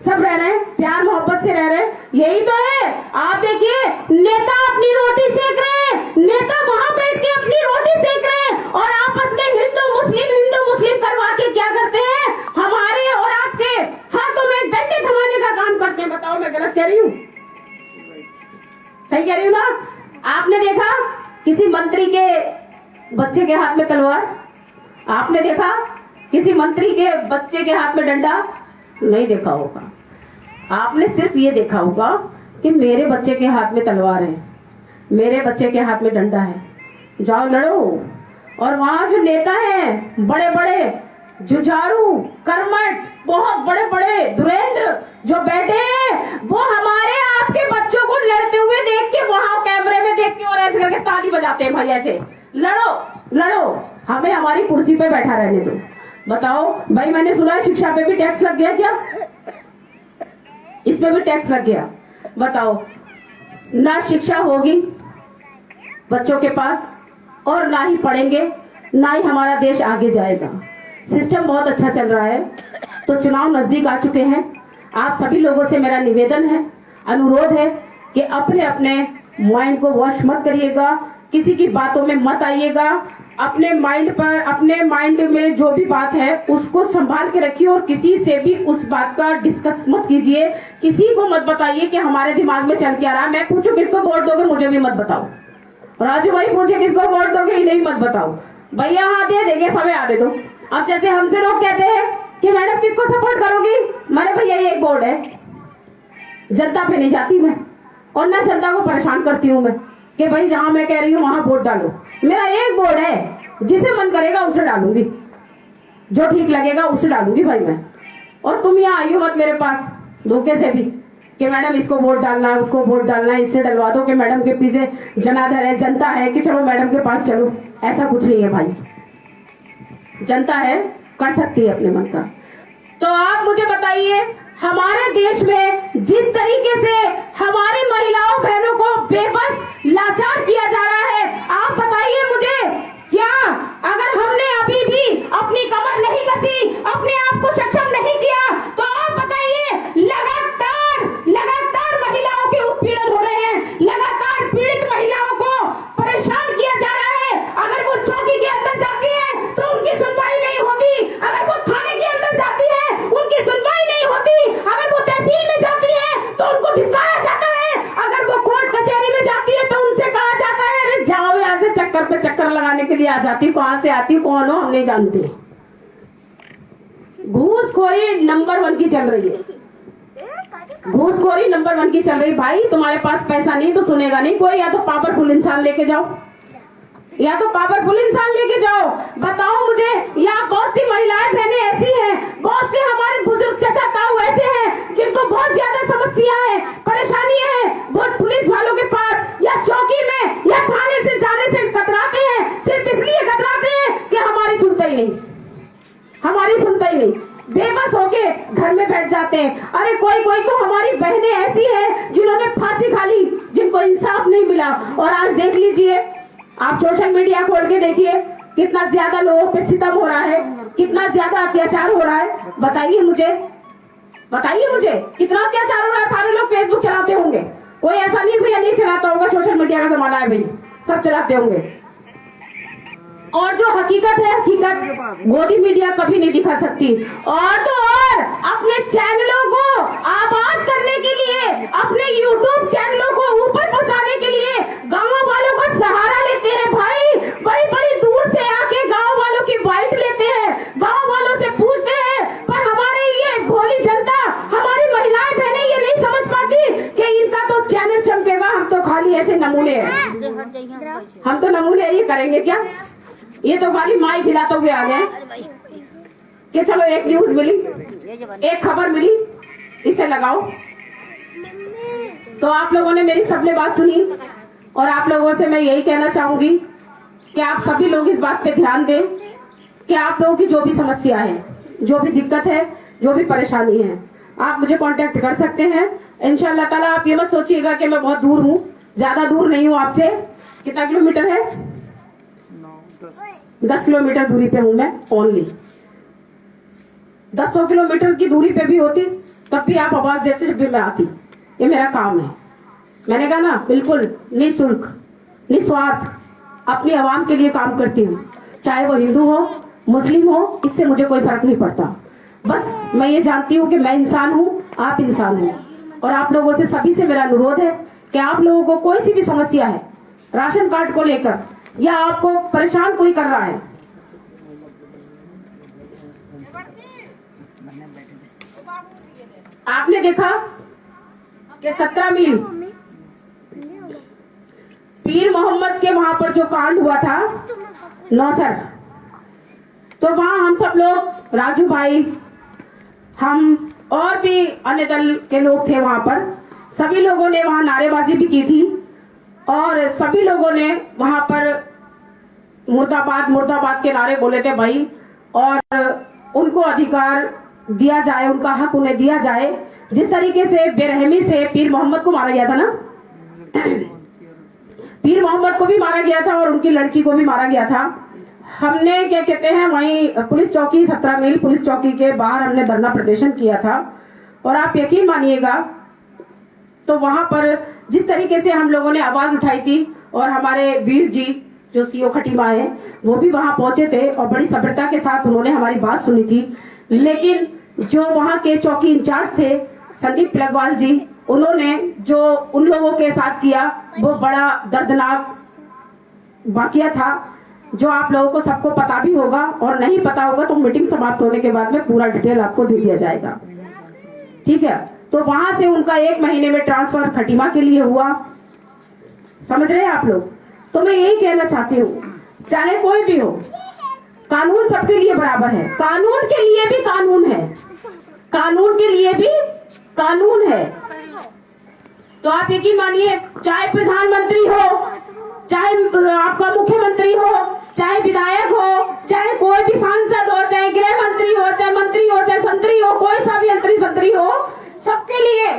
सब रह रहे हैं, प्यार मोहब्बत से रह रहे हैं, यही तो है। आप देखिए नेता अपनी रोटी सेक रहे हैं, नेता वहां बैठ के अपनी रोटी सेक रहे हैं, और आपस में हिंदू मुस्लिम करवा के क्या करते हैं, हमारे और आपके हाथों में डंडे थमाने का काम करते हैं। बताओ मैं गलत कह रही हूँ, सही कह रही हूँ ना। आपने देखा किसी मंत्री के बच्चे के हाथ में तलवार? आपने देखा किसी मंत्री के बच्चे के हाथ में डंडा? नहीं देखा होगा। आपने सिर्फ ये देखा होगा कि मेरे बच्चे के हाथ में तलवार है, मेरे बच्चे के हाथ में डंडा है, जाओ लड़ो। और वहां जो नेता हैं, बड़े बड़े जुझारू, कर्मठ, बहुत बड़े बड़े धुरेंद्र जो बैठे हैं, वो हमारे आपके बच्चों को लड़ते हुए देख के वहां कैमरे में देख के और ऐसे करके ताली बजाते हैं, भाई ऐसे लड़ो लड़ो, हमें हमारी कुर्सी पे बैठा रहने दो। बताओ भाई, मैंने सुना है शिक्षा पे भी टैक्स लग गया, क्या इस पे भी टैक्स लग गया? बताओ, ना शिक्षा होगी बच्चों के पास, और ना ही पढ़ेंगे, ना ही हमारा देश आगे जाएगा। सिस्टम बहुत अच्छा चल रहा है। तो चुनाव नजदीक आ चुके हैं, आप सभी लोगों से मेरा निवेदन है, अनुरोध है कि अपने अपने माइंड को वॉश मत करिएगा, किसी की बातों में मत आइएगा, अपने माइंड में जो भी बात है उसको संभाल के रखिए, और किसी से भी उस बात का डिस्कस मत कीजिए, किसी को मत बताइए कि हमारे दिमाग में चल क्या रहा। मैं पूछूं किसको वोट दोगे, मुझे भी मत बताओ। राजू भाई पूछे किसको वोट दोगे, इन्हें मत बताओ। भैया हाँ दे देंगे, समय आ दे दो। अब जैसे हमसे लोग कहते हैं कि मैडम किसको सपोर्ट करोगी, मैंने भैया ये एक बोर्ड है, जनता पे नहीं जाती मैं, और ना जनता को परेशान करती हूँ मैं कि भाई जहां मैं कह रही हूँ वहां वोट डालो। मेरा एक बोर्ड है, जिसे मन करेगा उसे डालूंगी, जो ठीक लगेगा उसे डालूंगी भाई मैं। और तुम यहाँ आई हो मत मेरे पास धोखे से भी, कि मैडम इसको वोट डालना है, उसको वोट डालना है, इससे डलवा दो कि मैडम के पीछे जनाधार है, जनता है कि चलो मैडम के पास चलो। ऐसा कुछ नहीं है भाई, जनता है, कर सकती है अपने मन का। तो आप मुझे बताइए, हमारे देश में जिस तरीके से हमारी महिलाओं बहनों को बेबस लाचार किया जा रहा है, आप बताइए मुझे, क्या अगर हमने अभी भी अपनी कमर नहीं कसी, अपने आप को सक्षम नहीं किया, तो आप बताइए लगातार महिलाओं के उत्पीड़न हो रहे हैं, लगातार पीड़ित महिलाओं को परेशान किया जा रहा है। अगर वो चौकी के अंदर जाती है तो उनकी सुनवाई नहीं होती, अगर वो थाने के अंदर जाती है उनकी सुनवाई नहीं होती, अगर वो तहसील में जाती है तो उनको धिक्कारा जाता है, अगर वो कोर्ट कचहरी में जाती है तो उनसे कहा जाता है अरे जाओ यहाँ से, चक्कर पे चक्कर लगाने के लिए आ जाती, कहां से आती, कौन हो हम नहीं जानते। घूसखोरी नंबर 1 की चल रही है, घूसखोरी नंबर 1 की चल रही। भाई तुम्हारे पास पैसा नहीं तो सुनेगा नहीं कोई, या तो पावरफुल इंसान लेके जाओ, या तो पावरफुल इंसान लेके जाओ। बताओ मुझे, यहाँ बहुत सी महिलाएं बहनें ऐसी हैं, बहुत से हमारे बुजुर्ग चाचा ताऊ ऐसे हैं जिनको बहुत ज्यादा समस्या है, परेशानियां हैं, बहुत पुलिस वालों के पास या चौकी में या थाने से जाने से कतराते हैं, सिर्फ इसलिए कतराते हैं कि हमारी सुनता ही नहीं, हमारी सुनता ही नहीं, बेबस होके घर में बैठ जाते हैं। अरे कोई तो हमारी बहनें ऐसी हैं जिन्होंने फांसी खा ली, जिनको इंसाफ नहीं मिला। और आज देख लीजिए, आप सोशल मीडिया खोल के देखिए, कितना ज्यादा लोगों पे सितम हो रहा है, कितना ज्यादा अत्याचार हो रहा है। बताइए मुझे कितना अत्याचार हो रहा है। सारे लोग फेसबुक चलाते होंगे, कोई ऐसा नहीं भैया नहीं चलाता होगा, सोशल मीडिया का जमाना है भाई, सब चलाते होंगे। और जो हकीकत है, हकीकत मोदी मीडिया कभी नहीं दिखा सकती। और तो और अपने चैनलों को आबाद करने के लिए, अपने यूट्यूब चैनलों को ऊपर पहुंचाने के लिए गांव वालों का सहारा लेते हैं। भाई बड़ी दूर से आके गांव वालों की बाइट लेते हैं, गांव वालों से पूछते हैं, पर हमारे ये भोली जनता, हमारी महिलाएं बहनें ये नहीं समझ पाती कि इनका तो चैनल चमकेगा, हम तो खाली ऐसे नमूने हैं, हम तो नमूने ये करेंगे क्या। ये तो खाली माई खिलाते हुए आ गए कि चलो एक न्यूज मिली, एक खबर मिली, इसे लगाओ। तो आप लोगों ने मेरी सबने बात सुनी, और आप लोगों से मैं यही कहना चाहूंगी कि आप सभी लोग इस बात पे ध्यान दें कि आप लोगों की जो भी समस्या है, जो भी दिक्कत है, जो भी परेशानी है, आप मुझे कांटेक्ट कर सकते हैं। इंशाल्लाह ताला आप ये मत सोचिएगा कि मैं बहुत दूर हूँ, ज्यादा दूर नहीं हूँ आपसे। कितना किलोमीटर है? 10 किलोमीटर दूरी पे हूं मैं ओनली। 10 किलोमीटर की दूरी पे भी होती तब भी आप आवाज देते जब भी मैं आती। ये मेरा काम है। मैंने कहा ना, बिल्कुल निःशुल्क निस्वार्थ अपनी आवाम के लिए काम करती हूँ, चाहे वो हिंदू हो मुस्लिम हो, इससे मुझे कोई फर्क नहीं पड़ता। बस मैं ये जानती हूँ कि मैं इंसान हूँ, आप इंसान हो, और आप लोगों से सभी से मेरा अनुरोध है कि आप लोगों को कोई सी भी समस्या है राशन कार्ड को लेकर, या आपको परेशान कोई कर रहा है, आपने देखा कि 17 मील पीर मोहम्मद के वहां पर जो कांड हुआ था नौसर, तो वहां हम सब लोग, राजू भाई, हम और भी अन्य दल के लोग थे वहां पर, सभी लोगों ने वहां नारेबाजी भी की थी, और सभी लोगों ने वहां पर मुर्दाबाद मुर्दाबाद के नारे बोले थे भाई। और उनको अधिकार दिया जाए, उनका हक उन्हें दिया जाए। जिस तरीके से बेरहमी से पीर मोहम्मद को मारा गया था ना, पीर मोहम्मद को भी मारा गया था और उनकी लड़की को भी मारा गया था। हमने क्या कहते हैं, वहीं पुलिस चौकी 17 मील पुलिस चौकी के बाहर हमने धरना प्रदर्शन किया था। और आप यकीन मानिएगा, तो वहां पर जिस तरीके से हम लोगों ने आवाज उठाई थी, और हमारे वीर जी जो सीओ खटीमा है वो भी वहां पहुंचे थे, और बड़ी सभ्यता के साथ उन्होंने हमारी बात सुनी थी। लेकिन जो वहां के चौकी इंचार्ज थे संदीप लगवाल जी, उन्होंने जो उन लोगों के साथ किया वो बड़ा दर्दनाक वाकया था, जो आप लोगों को सबको पता भी होगा, और नहीं पता होगा तो मीटिंग समाप्त होने के बाद में पूरा डिटेल आपको दे दिया जाएगा। ठीक है, तो वहां से उनका 1 महीने में ट्रांसफर खटीमा के लिए हुआ। समझ रहे हैं आप लोग? तो मैं यही कहना चाहती हूँ, चाहे कोई भी हो, कानून सबके लिए बराबर है, कानून के लिए भी कानून है, कानून के लिए भी कानून है। तो आप यकीन मानिए, चाहे प्रधानमंत्री हो, चाहे आपका मुख्यमंत्री हो, चाहे विधायक हो, चाहे कोई भी सांसद हो, चाहे गृह मंत्री हो, चाहे मंत्री हो, चाहे संतरी हो, कोई सा भी संतरी हो, सबके लिए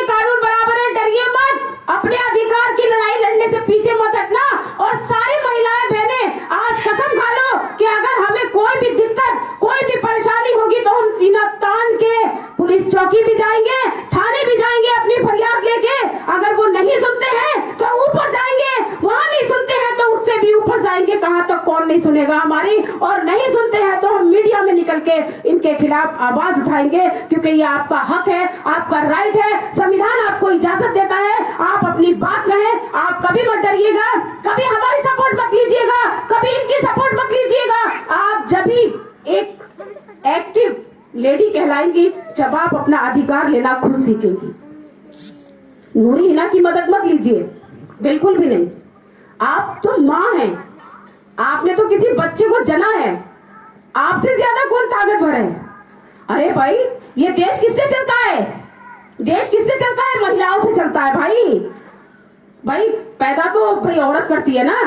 कानून बराबर है। डरिए मत, अपने अधिकार की लड़ाई लड़ने से पीछे मत हटना। और सारी महिलाएं बहनें आज कसम खा लो कि अगर हमें कोई भी दिक्कत, कोई भी परेशानी होगी तो हम सीना तान के पुलिस चौकी भी जाएंगे, थाने भी जाएंगे अपनी फरियाद लेके। अगर वो नहीं सुनते हैं तो ऊपर जाएंगे, वहाँ नहीं सुनते हैं तो उससे भी ऊपर जाएंगे। कहाँ तक कौन नहीं सुनेगा हमारी, और नहीं सुनते हैं तो हम मीडिया में निकल के इनके खिलाफ आवाज उठाएंगे, क्योंकि ये आपका हक है, आपका राइट है, संविधान आपको इजाजत देता है। आप अपनी बात कहें, आप कभी मत डरिएगा, कभी हमारी सपोर्ट मत लीजिएगा, कभी इनकी सपोर्ट मत लीजिएगा। आप जब भी एक एक्टिव लेडी कहलाएंगी जब आप अपना अधिकार लेना खुद सीखेंगी। नूरी हिना की मदद मत लीजिए, बिल्कुल भी नहीं। आप तो माँ हैं, आपने तो किसी बच्चे को जना है, आपसे ज्यादा कौन ताकतवर है? अरे भाई, ये देश किससे चलता है? देश किससे चलता है? महिलाओं से चलता है भाई पैदा तो भाई औरत करती है ना,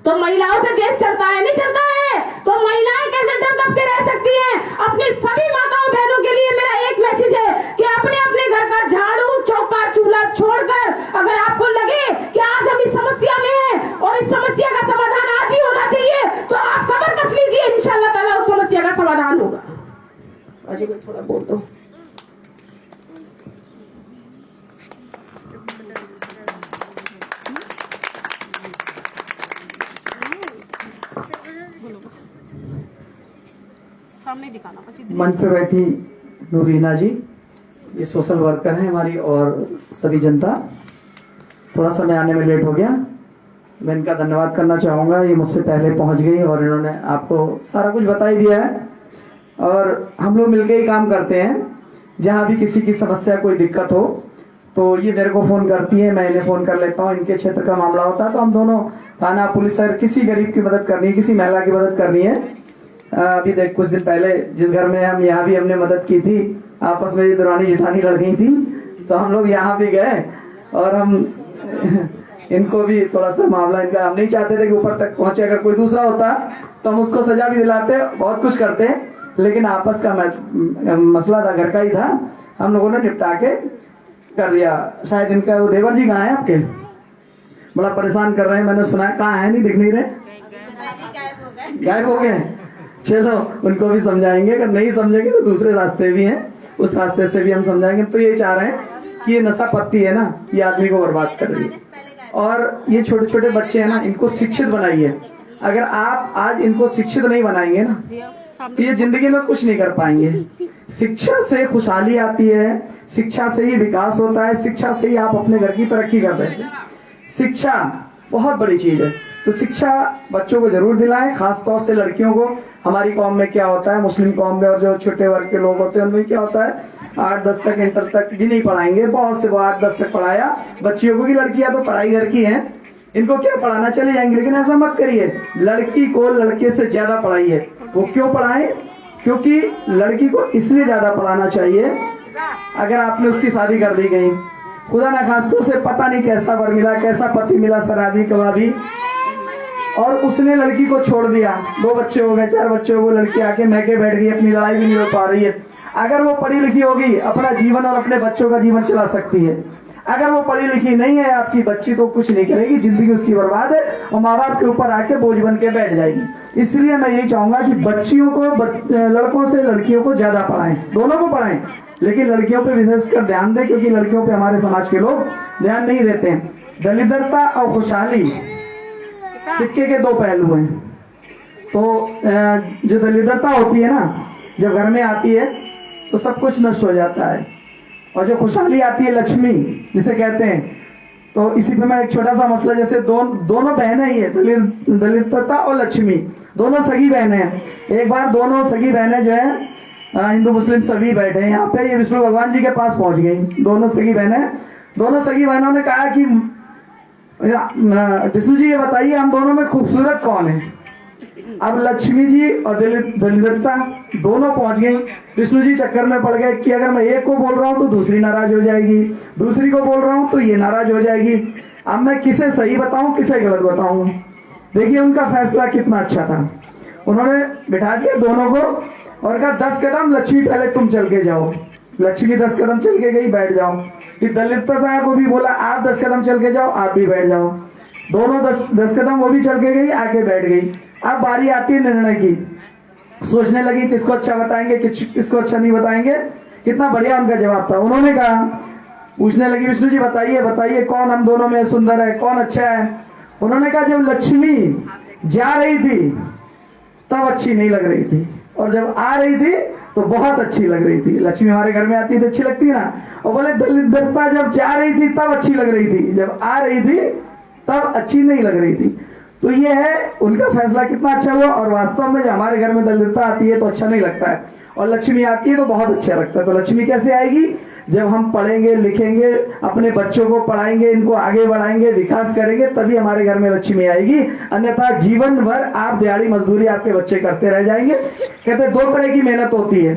तो महिलाओं से देश चलता है, नहीं चलता है? तो महिलाएं कैसे डर दब के रह सकती हैं? अपनी सभी माताओं बहनों के लिए मेरा एक मैसेज है कि अपने अपने घर का झाड़ू, चौका, चूल्हा छोड़कर अगर आपको लगे कि आज हम इस समस्या में हैं और इस समस्या का समाधान आज ही होना चाहिए, तो आप कमर कस लीजिए, इंशाल्लाह ताला उस समस्या का समाधान होगा। अजय को थोड़ा बोल दो। सामने दिखाना, मंच पे बैठी नूरीना जी, ये सोशल वर्कर हैं हमारी, और सभी जनता। थोड़ा समय आने में लेट हो गया, मैं इनका धन्यवाद करना चाहूंगा। ये मुझसे पहले पहुंच गई और इन्होंने आपको सारा कुछ बता ही दिया है। और हम लोग मिलकर ही काम करते हैं। जहां भी किसी की समस्या, कोई दिक्कत हो तो ये मेरे को फोन करती है, मैं इन्हें फोन कर लेता हूँ। इनके क्षेत्र का मामला होता है तो हम दोनों थाना, पुलिस, अगर किसी गरीब की मदद करनी है, किसी महिला की मदद करनी है। अभी देख, कुछ दिन पहले जिस घर में हम, यहाँ भी हमने मदद की थी, आपस में ये दुरानी जेठानी लड़ गई थी, तो हम लोग यहाँ भी गए और हम इनको भी थोड़ा सा मामला इनका, हम नहीं चाहते थे कि ऊपर तक पहुंचे। अगर कोई दूसरा होता तो हम उसको सजा भी दिलाते, बहुत कुछ करते, लेकिन आपस का मसला था, घर का ही था, हम लोगों ने निपटा के कर दिया। शायद इनका वो देवर जी कहाँ है आपके, बड़ा परेशान कर रहे हैं, मैंने सुना है। कहाँ है? नहीं दिख नहीं रहे, गायब हो गए। चलो उनको भी समझाएंगे, अगर नहीं समझेंगे तो दूसरे रास्ते भी हैं, उस रास्ते से भी हम समझाएंगे। तो ये चाह रहे हैं कि ये नशा पत्ती है ना, ये आदमी को बर्बाद कर रही है। और ये छोटे छोटे बच्चे हैं ना, इनको शिक्षित बनाइए। अगर आप आज इनको शिक्षित नहीं बनाएंगे ना, तो ये जिंदगी में कुछ नहीं कर पाएंगे। शिक्षा से खुशहाली आती है, शिक्षा से ही विकास होता है, शिक्षा से ही आप अपने घर की तरक्की करते हैं। शिक्षा बहुत बड़ी चीज है, तो शिक्षा बच्चों को जरूर दिलाएं, खास तौर से लड़कियों को। हमारी कौम में क्या होता है, मुस्लिम कौम में और जो छोटे वर्ग के लोग होते हैं उनमें क्या होता है, 8-10 तक, इंटर तक भी नहीं पढ़ाएंगे, बहुत से वो 8-10 तक पढ़ाया बच्चियों को की। लड़कियां तो पढ़ाई घर की हैं, इनको क्या पढ़ाना, चले जाएंगे। लेकिन ऐसा मत करिए, लड़की को लड़के से ज्यादा पढ़ाइए। वो क्यों पढ़ाएं? क्योंकि लड़की को इसलिए ज्यादा पढ़ाना चाहिए, अगर आपने उसकी शादी कर दी गई, खुदा ना खास्ते उसे पता नहीं कैसा वर मिला, कैसा पति मिला, शराबी कबाबी, और उसने लड़की को छोड़ दिया, 2 बच्चे हो गए, 4 बच्चे हो गए, लड़की आके महके बैठ गई, अपनी लड़ाई भी नहीं हो पा रही है। अगर वो पढ़ी लिखी होगी, अपना जीवन और अपने बच्चों का जीवन चला सकती है। अगर वो पढ़ी लिखी नहीं है आपकी बच्ची, तो कुछ नहीं करेगी, जिंदगी उसकी बर्बाद है और माँ बाप के ऊपर आके बोझ बन के बैठ जाएगी। इसलिए मैं यही चाहूंगा कि बच्चियों को, लड़कों से लड़कियों को ज्यादा पढ़ाएं, दोनों को पढ़ाएं, लेकिन लड़कियों पे विशेषकर ध्यान दें, क्योंकि लड़कियों पे हमारे समाज के लोग ध्यान नहीं देते हैं। दरिद्रता और खुशहाली सिक्के के 2 पहलू हैं। तो जो दरिद्रता होती है ना, जब घर में आती है तो सब कुछ नष्ट हो जाता है, और जो खुशहाली आती है, लक्ष्मी जिसे कहते हैं, तो इसी पे मैं एक छोटा सा मसला, जैसे दोनों बहनें ही है, दरिद्रता और लक्ष्मी, दोनों सगी बहनें हैं। एक बार दोनों सगी बहनें जो है, हिंदू मुस्लिम सभी बैठे हैं यहाँ पे, ये विष्णु भगवान जी के पास पहुंच गई। दोनों सगी बहनों ने कहा कि विष्णु जी ये बताइए, हम दोनों में खूबसूरत कौन है? अब लक्ष्मी जी और दलिद्रता दोनों पहुंच गई। विष्णु जी चक्कर में पड़ गए कि अगर मैं एक को बोल रहा हूं तो दूसरी नाराज हो जाएगी, दूसरी को बोल रहा हूं तो ये नाराज हो जाएगी। अब मैं किसे सही बताऊं किसे गलत बताऊं। देखिए उनका फैसला कितना अच्छा था। उन्होंने बिठा दिया दोनों को और कहा 10 कदम लक्ष्मी पहले तुम चल के जाओ। लक्ष्मी 10 कदम चल के गई, बैठ जाओ। कि दलिद्रता को भी बोला आप 10 कदम चल के जाओ, आप भी बैठ जाओ। दोनों 10 कदम वो भी चल के गई, आके बैठ गई। अब बारी आती है निर्णय की। सोचने लगी किसको अच्छा बताएंगे किसको अच्छा नहीं बताएंगे। कितना बढ़िया उनका जवाब था। उन्होंने कहा, पूछने लगी विष्णु जी बताइए बताइए कौन हम दोनों में सुंदर है, कौन अच्छा है। उन्होंने कहा जब लक्ष्मी जा रही थी तब अच्छी नहीं लग रही थी और जब आ रही थी तो बहुत अच्छी लग रही थी। लक्ष्मी हमारे घर में आती थी अच्छी लगती ना। और बोले दलिद्रता जब जा रही थी तब अच्छी लग रही थी, जब आ रही थी तब अच्छी नहीं लग रही थी। तो ये है उनका फैसला कितना अच्छा हुआ। और वास्तव में जब हमारे घर में दलिद्रता आती है तो अच्छा नहीं लगता है और लक्ष्मी आती है तो बहुत अच्छा लगता है। तो लक्ष्मी कैसे आएगी? जब हम पढ़ेंगे लिखेंगे, अपने बच्चों को पढ़ाएंगे, इनको आगे बढ़ाएंगे, विकास करेंगे, तभी हमारे घर में लक्ष्मी आएगी। अन्यथा जीवन भर आप दिहाड़ी मजदूरी आपके बच्चे करते रह जाएंगे। कहते 2 तरह की मेहनत होती है।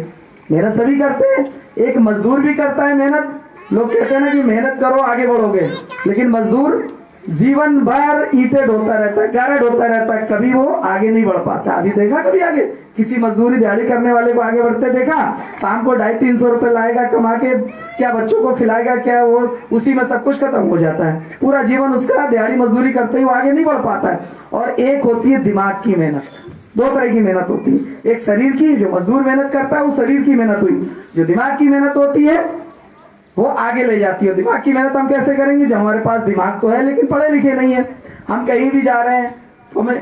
मेहनत सभी करते हैं, एक मजदूर भी करता है मेहनत। लोग कहते हैं ना कि मेहनत करो आगे बढ़ोगे, लेकिन मजदूर जीवन भर ईंटें ढोता रहता है, गारा ढोता रहता है, कभी वो आगे नहीं बढ़ पाता। अभी देखा कभी आगे किसी मजदूरी दिहाड़ी करने वाले को आगे बढ़ते देखा? शाम को 250-300 रुपए लाएगा कमा के, क्या बच्चों को खिलाएगा, क्या वो उसी में सब कुछ खत्म हो जाता है। पूरा जीवन उसका दिहाड़ी मजदूरी करते ही वो आगे नहीं बढ़ पाता है। और एक होती है दिमाग की मेहनत। 2 तरह की मेहनत होती है। एक शरीर की, जो मजदूर मेहनत करता है वो शरीर की मेहनत हुई। जो दिमाग की मेहनत होती है वो आगे ले जाती है। दिमाग की मेहनत हम कैसे करेंगे जब हमारे पास दिमाग तो है लेकिन पढ़े लिखे नहीं है। हम कहीं भी जा रहे हैं तो हमें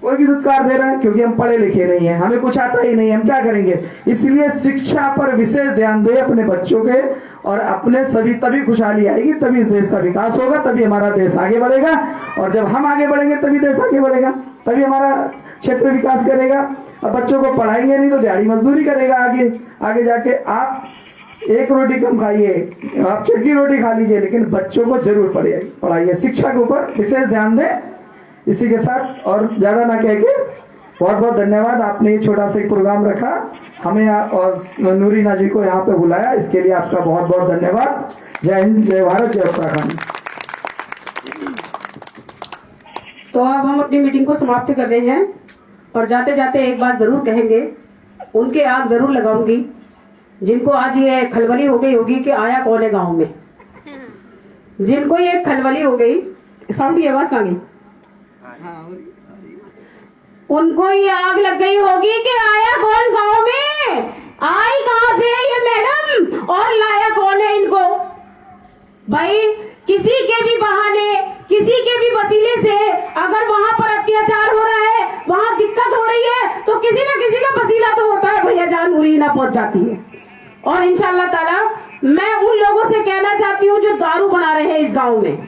कोई भी दुत्कार दे रहा है क्योंकि हम पढ़े लिखे नहीं है, हमें कुछ आता ही नहीं है, हम क्या करेंगे? इसलिए शिक्षा पर विशेष ध्यान दे अपने बच्चों के और अपने सभी, तभी खुशहाली आएगी, तभी इस देश का विकास होगा, तभी हमारा देश आगे बढ़ेगा। और जब हम आगे बढ़ेंगे तभी देश आगे बढ़ेगा, तभी हमारा क्षेत्र विकास करेगा। अब बच्चों को पढ़ाएंगे नहीं तो दिहाड़ी मजदूरी करेगा आगे जाके। आप 1 रोटी कम खाइए, आप चटनी रोटी खा लीजिए, लेकिन बच्चों को जरूर पढ़ाइए। शिक्षा के ऊपर विशेष ध्यान दें। इसी के साथ और ज्यादा ना कह के बहुत बहुत धन्यवाद। आपने ये छोटा सा एक प्रोग्राम रखा, हमें और नूरीना जी को यहाँ पे बुलाया, इसके लिए आपका बहुत बहुत धन्यवाद। जय हिंद, जय भारत, जय उत्तराखंड। तो अब हम अपनी मीटिंग को समाप्त कर रहे हैं और जाते जाते एक बात जरूर कहेंगे, उनके आग जरूर लगाऊंगी जिनको आज ये खलबली हो गई होगी कि आया कौन है गांव में। जिनको ये खलबली हो गई, साउंड की आवाज कहाँ गई? उनको ये आग लग गई होगी कि आया कौन गांव में, आई कहां से है ये मैडम और लाया कौन है इनको। भाई किसी के भी बहाने, किसी के भी वसीले से अगर वहां पर अत्याचार हो रहा है, वहां दिक्कत हो रही है, तो किसी न किसी का वसीला तो होता है, भैया जान मुरीना पहुंच जाती है। और इंशाअल्लाह ताला मैं उन लोगों से कहना चाहती हूँ जो दारू बना रहे हैं इस गांव में,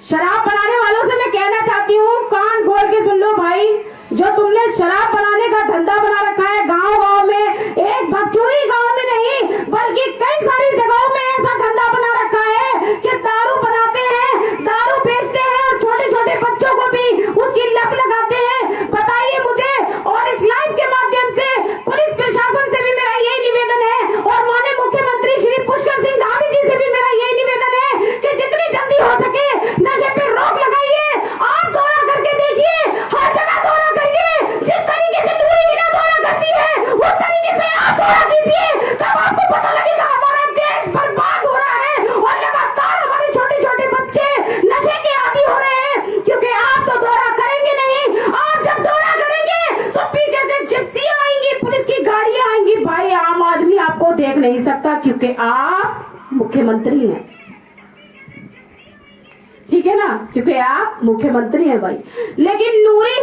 शराब बनाने वालों से मैं कहना चाहती हूँ, कान खोल के सुन लो भाई। जो तुमने शराब बनाने का धंधा बना रखा है गांव गांव में, एक भगचूरी गांव में नहीं बल्कि कई सारी जगहों में ऐसा धंधा बना रखा है कि दारू बनाते हैं, दारू बेचते हैं और छोटे छोटे बच्चों को भी उसकी लत लगाते हैं। बताइए मुझे, और इस लाइव के माध्यम से पुलिस प्रशासन से भी मेरा यही निवेदन है और माननीय मुख्यमंत्री श्री पुष्कर सिंह धामी जी से भी मेरा यही निवेदन है कि जितनी जल्दी हो सके नशे पे रोक लगाइए। आप दौरा करके देखिए, हर जगह दौरा करिए। जिस तरीके से पूरी हिना दौरा करती है उस तरीके से आप दौरा कीजिए, तब आपको पता लगेगा हमारा देश बर्बाद हो रहा है और लगातार हमारे छोटे छोटे बच्चे नशे के आदी हो रहे हैं। क्योंकि आप तो दौरा करेंगे नहीं, आप जब दौरा करेंगे तो पीछे से जिप्सियां आएंगी, पुलिस की गाड़ियां आएंगी। भाई आम आदमी आपको देख नहीं सकता क्योंकि आप मुख्यमंत्री हैं, ठीक है ना, क्योंकि आप मुख्यमंत्री हैं भाई। लेकिन नूरी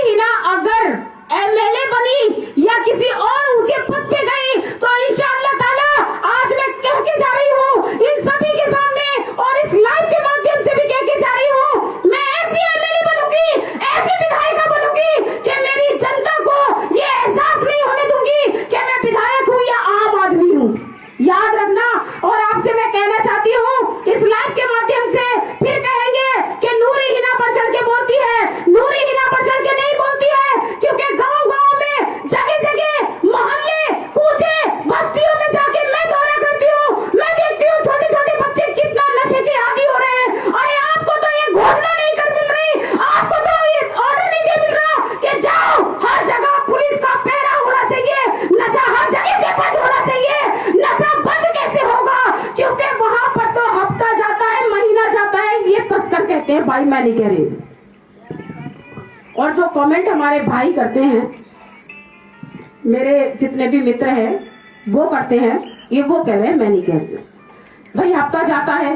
हिना अगर एमएलए बनी या किसी और ऊंचे पद पे गई तो इंशाअल्लाह ताला आज मैं कह के जा रही हूँ इन सभी के सामने और इस लाइव के माध्यम से भी कह के जा रही हूँ, मैं ऐसी एमएलए बनूंगी, ऐसी विधायिका बनूंगी कि मेरी जनता को ये एहसास नहीं होने दूंगी कि मैं विधायक हूँ या आम आदमी हूँ। याद रखना। और आपसे मैं कहना चाहती हूँ इस लाइव के माध्यम से फिर कहेंगे कि नूरी हिना पर चढ़ के बोलती है, नूरी मैं नहीं कह रही हूँ। और जो कमेंट हमारे भाई करते हैं, मेरे जितने भी मित्र हैं वो करते हैं, ये वो कह रहे हैं, मैं नहीं कह रही हूँ। भाई हफ्ता जाता है,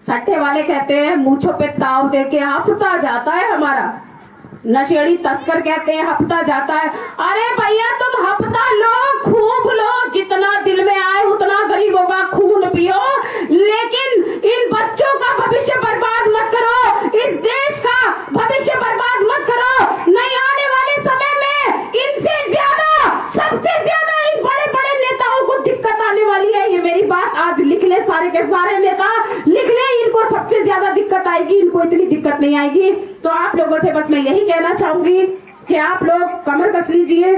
सट्टे वाले कहते हैं मूंछों पे ताव दे के हफ्ता जाता है हमारा, नशेड़ी तस्कर कहते हैं हफ्ता जाता है। अरे भैया तुम हफ्ता लो, खूब लो, जितना दिल में आए उतना गरीबों का खून पियो, लेकिन इन बच्चों का भविष्य बर्बाद मत करो, इस देश का भविष्य बर्बाद मत करो। नहीं आने वाले समय में इनसे ज्यादा, सबसे ज्यादा इन बड़े बड़े नेताओं को दिक्कत आने वाली है। ये मेरी बात आज लिख ले, सारे के सारे नेता लिख ले, इनको सबसे ज्यादा दिक्कत आएगी, इनको इतनी दिक्कत नहीं आएगी। तो आप लोगों से बस मैं यही कहना चाहूंगी कि आप लोग कमर कस लीजिए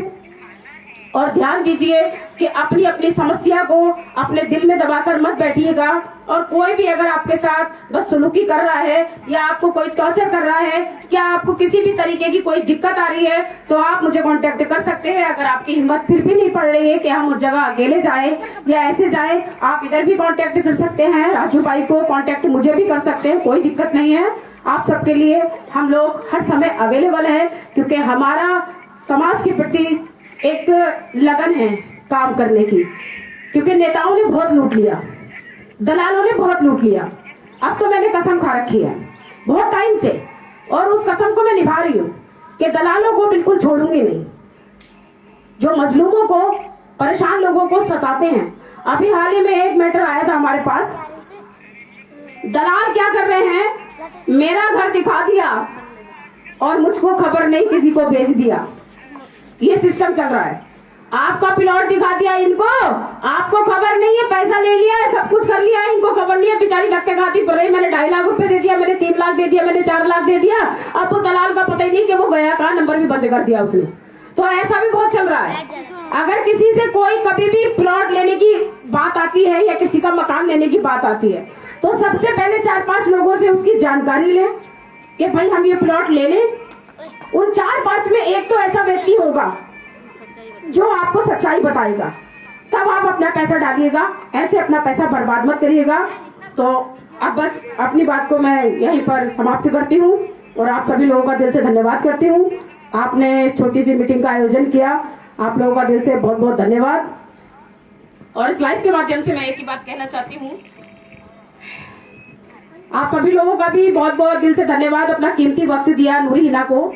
और ध्यान दीजिए कि अपनी अपनी समस्या को अपने दिल में दबाकर मत बैठिएगा। और कोई भी अगर आपके साथ बदसलूकी कर रहा है या आपको कोई टॉर्चर कर रहा है, क्या आपको किसी भी तरीके की कोई दिक्कत आ रही है, तो आप मुझे कांटेक्ट कर सकते हैं। अगर आपकी हिम्मत फिर भी नहीं पड़ रही है कि हम उस जगह अकेले जाएं या ऐसे जाएं, आप इधर भी कांटेक्ट कर सकते हैं, राजू भाई को कांटेक्ट मुझे भी कर सकते हैं, कोई दिक्कत नहीं है। आप सबके लिए हम लोग हर समय अवेलेबल हैं, क्योंकि हमारा समाज के प्रति एक लगन है काम करने की। क्योंकि नेताओं ने बहुत लूट लिया, दलालों ने बहुत लूट लिया। अब तो मैंने कसम खा रखी है बहुत टाइम से, और उस कसम को मैं निभा रही हूँ कि दलालों को बिल्कुल छोड़ूंगी नहीं, जो मजलूमों को, परेशान लोगों को सताते हैं। अभी हाल ही में एक मैटर आया था हमारे पास, दलाल क्या कर रहे हैं, मेरा घर दिखा दिया और मुझको खबर नहीं, किसी को भेज दिया। ये सिस्टम चल रहा है। आपका प्लॉट दिखा दिया इनको, आपको खबर नहीं है, पैसा ले लिया है, सब कुछ कर लिया है, इनको खबर नहीं है, बेचारी धक्के खाती पड़ रही, मैंने 2.5 लाख रुपए दे दिया, मैंने 3 लाख दे दिया, मैंने 4 लाख दे दिया। अब वो दलाल का पता ही नहीं कि वो गया कहाँ, नंबर भी बंद कर दिया उसने। तो ऐसा भी बहुत चल रहा है। अगर किसी से कोई कभी भी प्लॉट लेने की बात आती है या किसी का मकान लेने की बात आती है, तो सबसे पहले 4-5 लोगों से उसकी जानकारी लें कि भाई हम ये प्लॉट ले लें। उन 4-5 में एक तो ऐसा व्यक्ति होगा जो आपको सच्चाई बताएगा, तब आप अपना पैसा डालिएगा, ऐसे अपना पैसा बर्बाद मत करिएगा। तो अब बस अपनी बात को मैं यहीं पर समाप्त करती हूँ और आप सभी लोगों का दिल से धन्यवाद करती हूँ। आपने छोटी सी मीटिंग का आयोजन किया, आप लोगों का दिल से बहुत बहुत धन्यवाद। और इस लाइव के माध्यम से मैं एक ही बात कहना चाहती हूँ, आप सभी लोगों का भी बहुत बहुत दिल से धन्यवाद, अपना कीमती वक्त दिया नूरी हिना को।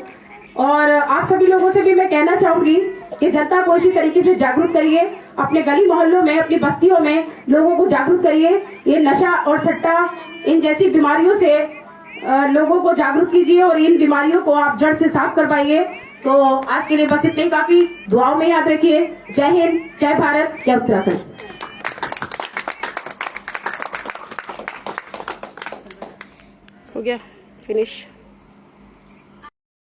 और आप सभी लोगों से भी मैं कहना चाहूंगी कि जनता को इसी तरीके से जागरूक करिए, अपने गली मोहल्लों में, अपनी बस्तियों में लोगों को जागरूक करिए। ये नशा और सट्टा, इन जैसी बीमारियों से लोगों को जागरूक कीजिए और इन बीमारियों को आप जड़ से साफ करवाइए। तो आज के लिए बस इतने काफी, दुआओं में याद रखिए। जय हिंद, जय भारत, जय उत्तराखंड। हो गया फिनिश।